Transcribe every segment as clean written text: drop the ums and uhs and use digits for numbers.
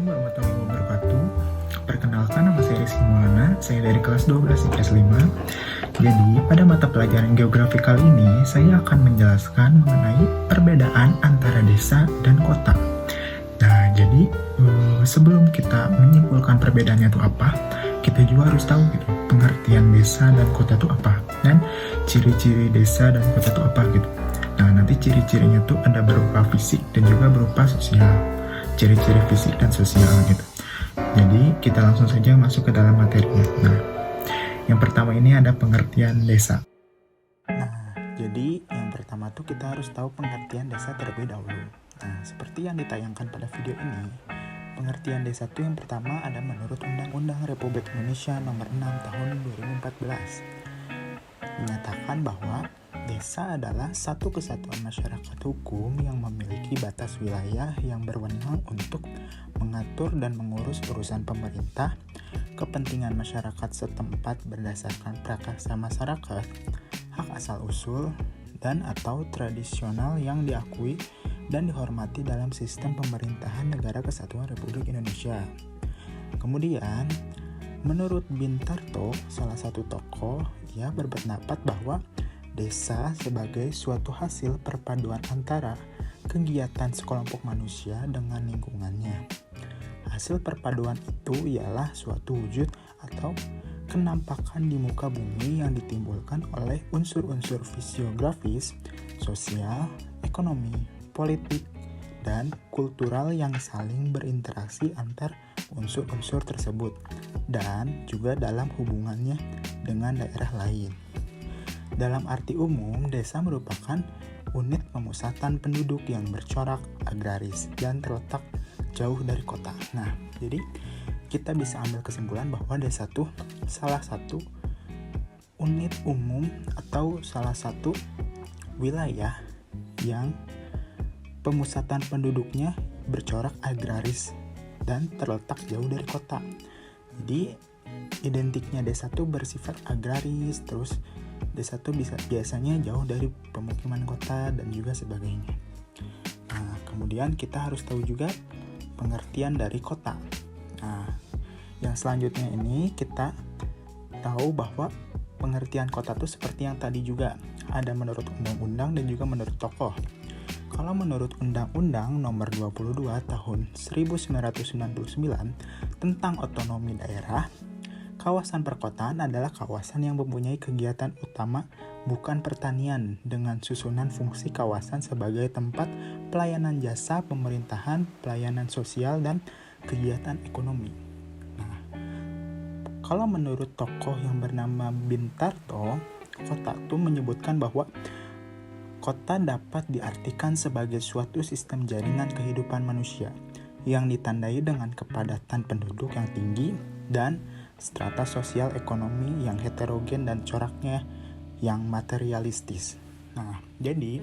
Assalamualaikum warahmatullahi wabarakatuh. Perkenalkan, nama saya Rizky Maulana, saya dari kelas 12 IPS 5. Jadi, pada mata pelajaran geografi kali ini, saya akan menjelaskan mengenai perbedaan antara desa dan kota. Nah, jadi sebelum kita menyimpulkan perbedaannya itu apa, kita juga harus tahu gitu, pengertian desa dan kota itu apa, dan ciri-ciri desa dan kota itu apa gitu. Nah, nanti ciri-cirinya tuh ada berupa fisik dan juga berupa sosial. Ciri-ciri fisik dan sosial gitu. Jadi kita langsung saja masuk ke dalam materinya. Nah, yang pertama ini ada pengertian desa. Nah, jadi yang pertama tuh kita harus tahu pengertian desa terlebih dahulu. Nah, seperti yang ditayangkan pada video ini, pengertian desa tuh yang pertama ada menurut Undang-Undang Republik Indonesia Nomor 6 Tahun 2014. Menyatakan bahwa desa adalah satu kesatuan masyarakat hukum yang memiliki batas wilayah yang berwenang untuk mengatur dan mengurus urusan pemerintah, kepentingan masyarakat setempat berdasarkan prakarsa masyarakat, hak asal-usul, dan atau tradisional yang diakui dan dihormati dalam sistem pemerintahan Negara Kesatuan Republik Indonesia. Kemudian, menurut Bintarto, salah satu tokoh, ia berpendapat bahwa desa sebagai suatu hasil perpaduan antara kegiatan sekelompok manusia dengan lingkungannya. Hasil perpaduan itu ialah suatu wujud atau kenampakan di muka bumi yang ditimbulkan oleh unsur-unsur fisiografis, sosial, ekonomi, politik, dan kultural yang saling berinteraksi antar unsur-unsur tersebut dan juga dalam hubungannya dengan daerah lain. Dalam arti umum, desa merupakan unit pemusatan penduduk yang bercorak agraris dan terletak jauh dari kota. Nah, jadi kita bisa ambil kesimpulan bahwa desa itu salah satu unit umum atau salah satu wilayah yang pemusatan penduduknya bercorak agraris dan terletak jauh dari kota. Jadi identiknya desa itu bersifat agraris, terus desa itu biasanya jauh dari pemukiman kota dan juga sebagainya. Nah, kemudian kita harus tahu juga pengertian dari kota. Nah, yang selanjutnya ini kita tahu bahwa pengertian kota itu seperti yang tadi juga ada menurut undang-undang dan juga menurut tokoh. Kalau menurut Undang-Undang Nomor 22 Tahun 1999 tentang otonomi daerah, kawasan perkotaan adalah kawasan yang mempunyai kegiatan utama bukan pertanian dengan susunan fungsi kawasan sebagai tempat pelayanan jasa pemerintahan, pelayanan sosial, dan kegiatan ekonomi. Nah, kalau menurut tokoh yang bernama Bintarto, kota itu menyebutkan bahwa kota dapat diartikan sebagai suatu sistem jaringan kehidupan manusia yang ditandai dengan kepadatan penduduk yang tinggi dan strata sosial ekonomi yang heterogen dan coraknya yang materialistis. Nah, jadi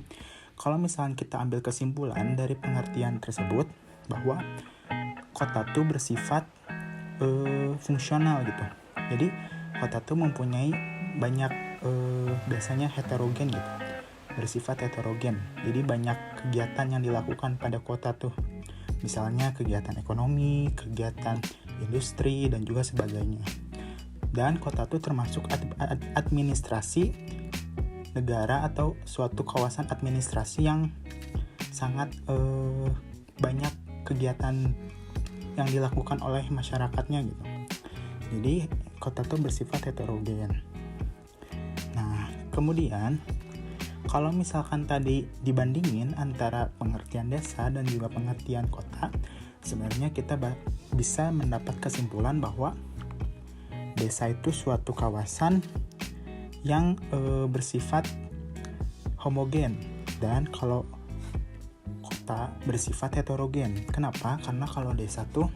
kalau misalnya kita ambil kesimpulan dari pengertian tersebut bahwa kota itu bersifat fungsional gitu. Jadi kota itu mempunyai banyak biasanya heterogen gitu, bersifat heterogen. Jadi banyak kegiatan yang dilakukan pada kota tuh. Misalnya kegiatan ekonomi, kegiatan industri, dan juga sebagainya. Dan kota itu termasuk administrasi negara atau suatu kawasan administrasi yang sangat banyak kegiatan yang dilakukan oleh masyarakatnya gitu. Jadi kota itu bersifat heterogen. Nah, kemudian kalau misalkan tadi dibandingin antara pengertian desa dan juga pengertian kota, sebenarnya kita bisa mendapat kesimpulan bahwa desa itu suatu kawasan yang bersifat homogen, dan kalau kota bersifat heterogen. Kenapa? Karena kalau desa tuh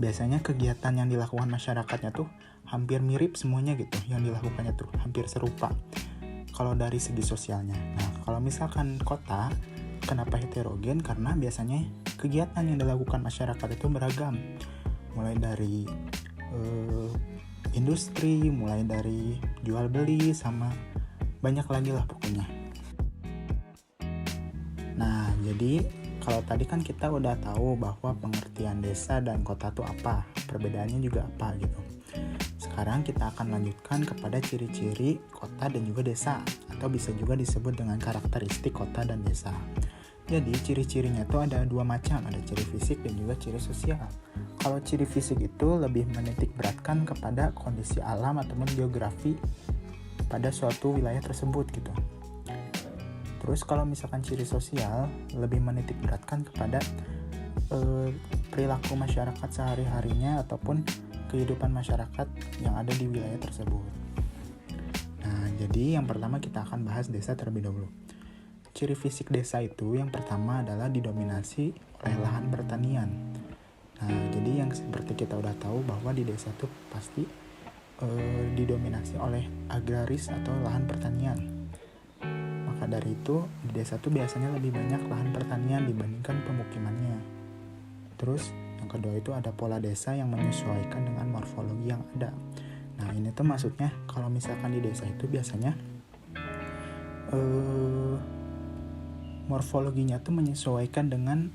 biasanya kegiatan yang dilakukan masyarakatnya tuh hampir mirip semuanya gitu, yang dilakukannya tuh hampir serupa kalau dari segi sosialnya. Nah, kalau misalkan kota, kenapa heterogen? Karena biasanya kegiatan yang dilakukan masyarakat itu beragam. Mulai dari industri, mulai dari jual beli, sama banyak lagi lah pokoknya. Nah, jadi kalau tadi kan kita udah tahu bahwa pengertian desa dan kota itu apa, perbedaannya juga apa gitu. Sekarang kita akan lanjutkan kepada ciri-ciri kota dan juga desa, atau bisa juga disebut dengan karakteristik kota dan desa. Jadi ciri-cirinya itu ada dua macam, ada ciri fisik dan juga ciri sosial. Kalau ciri fisik itu lebih menitik beratkan kepada kondisi alam ataupun geografi pada suatu wilayah tersebut gitu. Terus kalau misalkan ciri sosial lebih menitik beratkan kepada perilaku masyarakat sehari-harinya ataupun kehidupan masyarakat yang ada di wilayah tersebut. Nah, jadi yang pertama kita akan bahas desa terlebih dahulu. Ciri fisik desa itu yang pertama adalah didominasi oleh lahan pertanian. Nah, jadi yang seperti kita udah tahu bahwa di desa itu pasti didominasi oleh agraris atau lahan pertanian. Maka dari itu di desa itu biasanya lebih banyak lahan pertanian dibandingkan pemukimannya. Terus yang kedua itu ada pola desa yang menyesuaikan dengan morfologi yang ada. Nah, ini tuh maksudnya kalau misalkan di desa itu biasanya morfologinya tuh menyesuaikan dengan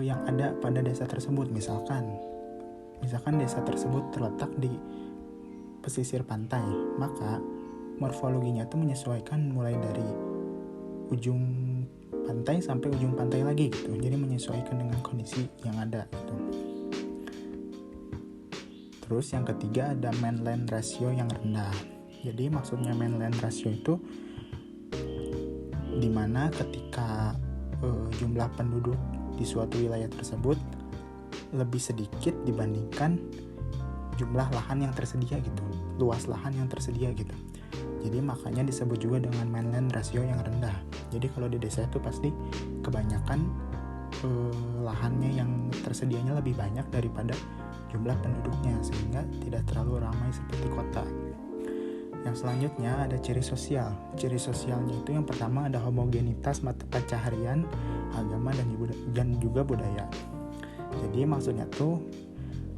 yang ada pada desa tersebut. Misalkan desa tersebut terletak di pesisir pantai, maka morfologinya tuh menyesuaikan mulai dari ujung pantai sampai ujung pantai lagi gitu. Jadi menyesuaikan dengan kondisi yang ada gitu. Terus yang ketiga ada mainland ratio yang rendah. Jadi maksudnya mainland ratio itu dimana ketika jumlah penduduk di suatu wilayah tersebut lebih sedikit dibandingkan jumlah lahan yang tersedia gitu, luas lahan yang tersedia gitu. Jadi makanya disebut juga dengan mainland ratio yang rendah. Jadi kalau di desa itu pasti kebanyakan lahannya yang tersedianya lebih banyak daripada jumlah penduduknya, sehingga tidak terlalu ramai seperti kota. Yang selanjutnya ada ciri sosial. Ciri sosialnya itu yang pertama ada homogenitas mata pencaharian, agama dan juga budaya. Jadi maksudnya tuh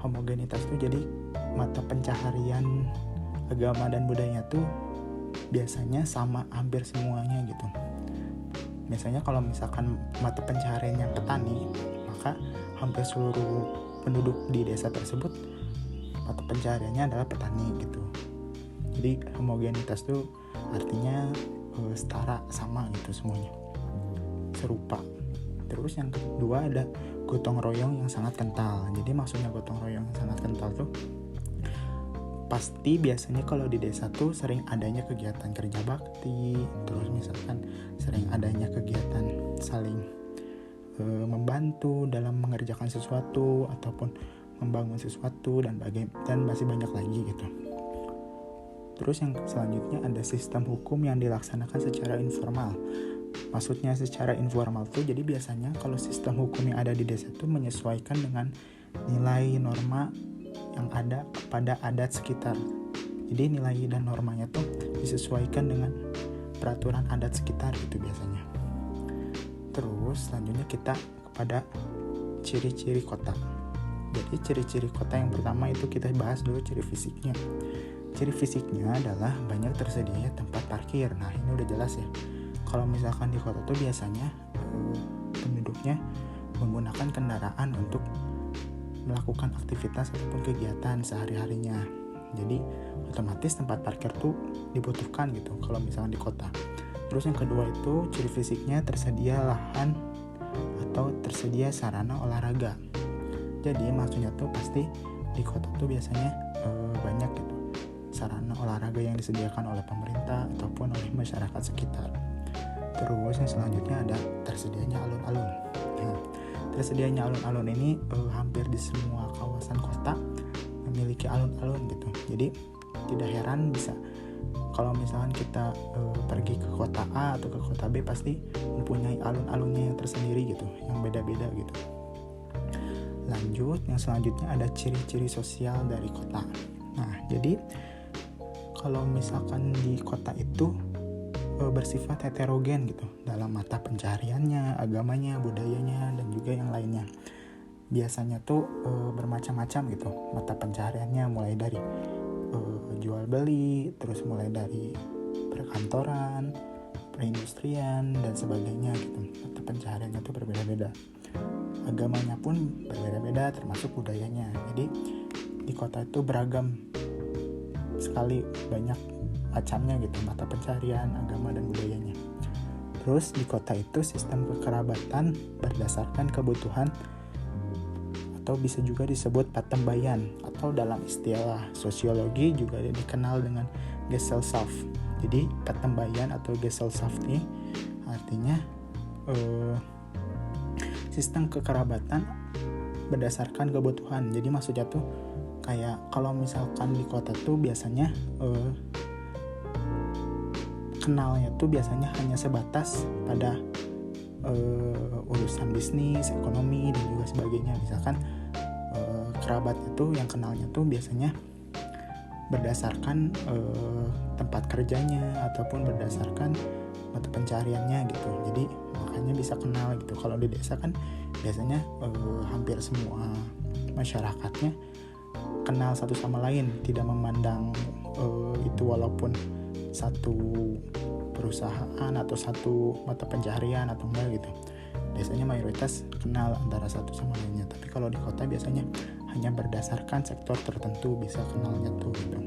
homogenitas tuh jadi mata pencaharian, agama dan budayanya tuh biasanya sama hampir semuanya gitu. Misalnya kalau misalkan mata pencahariannya petani, maka hampir seluruh penduduk di desa tersebut mata pencahariannya adalah petani gitu. Jadi homogenitas itu artinya setara, sama gitu semuanya, serupa. Terus yang kedua ada gotong royong yang sangat kental. Jadi maksudnya gotong royong yang sangat kental tuh pasti biasanya kalau di desa tuh sering adanya kegiatan kerja bakti, terus misalkan sering adanya kegiatan saling membantu dalam mengerjakan sesuatu ataupun membangun sesuatu dan masih banyak lagi gitu. Terus yang selanjutnya ada sistem hukum yang dilaksanakan secara informal. Maksudnya secara informal tuh jadi biasanya kalau sistem hukum yang ada di desa itu menyesuaikan dengan nilai norma yang ada pada adat sekitar. Jadi nilai dan normanya tuh disesuaikan dengan peraturan adat sekitar itu biasanya. Terus selanjutnya kita kepada ciri-ciri kota. Jadi ciri-ciri kota yang pertama itu kita bahas dulu ciri fisiknya. Ciri fisiknya adalah banyak tersedianya tempat parkir. Nah ini udah jelas ya. Kalau misalkan di kota tuh biasanya penduduknya menggunakan kendaraan untuk melakukan aktivitas ataupun kegiatan sehari-harinya. Jadi otomatis tempat parkir tuh dibutuhkan gitu kalau misalkan di kota. Terus yang kedua itu ciri fisiknya tersedia lahan atau tersedia sarana olahraga. Jadi maksudnya tuh pasti di kota tuh biasanya banyak gitu sarana olahraga yang disediakan oleh pemerintah ataupun oleh masyarakat sekitar. Terus yang selanjutnya ada tersedianya alun-alun. Nah, tersedianya alun-alun ini hampir di semua kawasan kota memiliki alun-alun gitu. Jadi tidak heran bisa kalau misalkan kita pergi ke kota A atau ke kota B pasti mempunyai alun-alunnya yang tersendiri gitu, yang beda-beda gitu. Lanjut, yang selanjutnya ada ciri-ciri sosial dari kota. Nah, jadi kalau misalkan di kota itu bersifat heterogen gitu dalam mata pencahariannya, agamanya, budayanya, dan juga yang lainnya. Biasanya tuh bermacam-macam gitu mata pencahariannya, mulai dari jual beli, terus mulai dari perkantoran, perindustrian, dan sebagainya gitu. Mata pencahariannya tuh berbeda-beda. Agamanya pun berbeda-beda, termasuk budayanya. Jadi di kota itu beragam sekali, banyak macamnya gitu, mata pencaharian, agama, dan budayanya. Terus di kota itu sistem kekerabatan berdasarkan kebutuhan, atau bisa juga disebut patembayan, atau dalam istilah sosiologi juga dikenal dengan Gesellschaft. Jadi patembayan atau Gesellschaft ini artinya sistem kekerabatan berdasarkan kebutuhan. Jadi maksudnya tuh kayak kalau misalkan di kota tuh biasanya kenalnya tuh biasanya hanya sebatas pada urusan bisnis, ekonomi, dan juga sebagainya. Misalkan kerabat itu yang kenalnya tuh biasanya berdasarkan tempat kerjanya ataupun berdasarkan mata pencariannya gitu. Jadi makanya bisa kenal gitu. Kalau di desa kan biasanya hampir semua masyarakatnya kenal satu sama lain, tidak memandang itu walaupun satu perusahaan atau satu mata pencaharian atau enggak gitu. Biasanya mayoritas kenal antara satu sama lainnya. Tapi kalau di kota biasanya hanya berdasarkan sektor tertentu bisa kenalnya tuh gitu.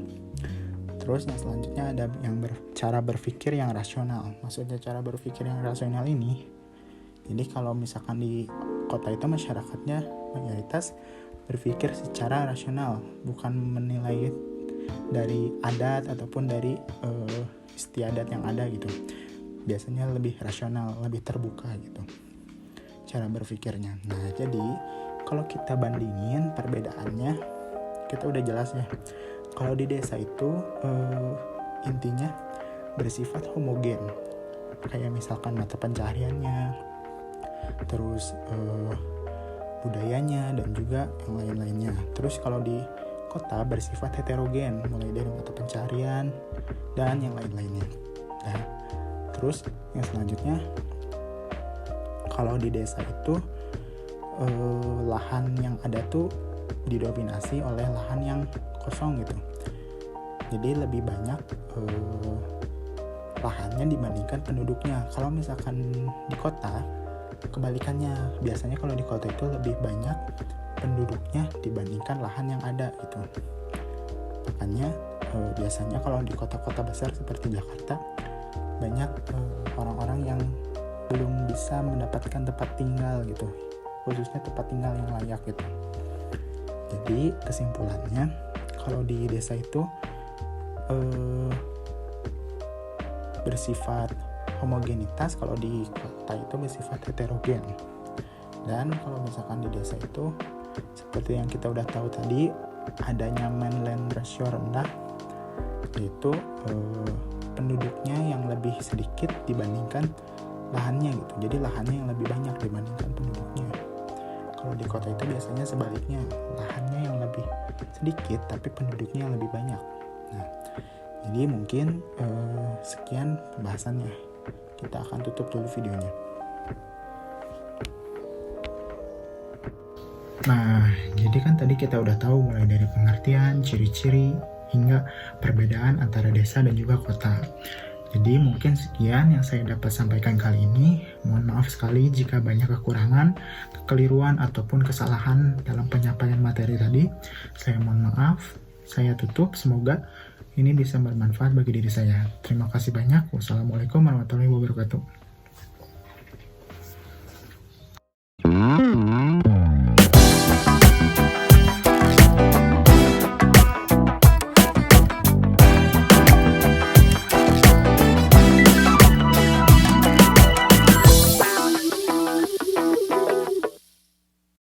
Terus yang selanjutnya ada yang cara berpikir yang rasional. Maksudnya cara berpikir yang rasional ini, jadi kalau misalkan di kota itu masyarakatnya mayoritas berpikir secara rasional, bukan menilai dari adat ataupun dari istiadat yang ada gitu. Biasanya lebih rasional, lebih terbuka gitu cara berpikirnya. Nah, jadi kalau kita bandingin perbedaannya, kita udah jelas ya. Kalau di desa itu intinya bersifat homogen. Kayak misalkan mata pencahariannya, terus budayanya, dan juga yang lain-lainnya. Terus kalau di kota bersifat heterogen, mulai dari mata pencaharian dan yang lain-lainnya. Nah, terus yang selanjutnya, kalau di desa itu lahan yang ada tuh didominasi oleh lahan yang kosong gitu. Jadi lebih banyak lahannya dibandingkan penduduknya. Kalau misalkan di kota kebalikannya, biasanya kalau di kota itu lebih banyak penduduknya dibandingkan lahan yang ada gitu. Makanya biasanya kalau di kota-kota besar seperti Jakarta banyak orang-orang yang belum bisa mendapatkan tempat tinggal gitu, khususnya tempat tinggal yang layak gitu. Jadi kesimpulannya, kalau di desa itu bersifat homogenitas, kalau di kota itu bersifat heterogen. Dan kalau misalkan di desa itu seperti yang kita udah tahu tadi, adanya man-land ratio rendah, yaitu penduduknya yang lebih sedikit dibandingkan lahannya gitu. Jadi lahannya yang lebih banyak dibandingkan penduduknya. Kalau di kota itu biasanya sebaliknya, lahannya yang lebih sedikit tapi penduduknya yang lebih banyak. Nah, jadi mungkin sekian pembahasannya. Kita akan tutup dulu videonya. Nah, jadi kan tadi kita udah tahu mulai dari pengertian, ciri-ciri, hingga perbedaan antara desa dan juga kota. Jadi mungkin sekian yang saya dapat sampaikan kali ini. Mohon maaf sekali jika banyak kekurangan, kekeliruan, ataupun kesalahan dalam penyampaian materi tadi. Saya mohon maaf. Saya tutup. Semoga ini bisa bermanfaat bagi diri saya. Terima kasih banyak. Wassalamualaikum warahmatullahi wabarakatuh.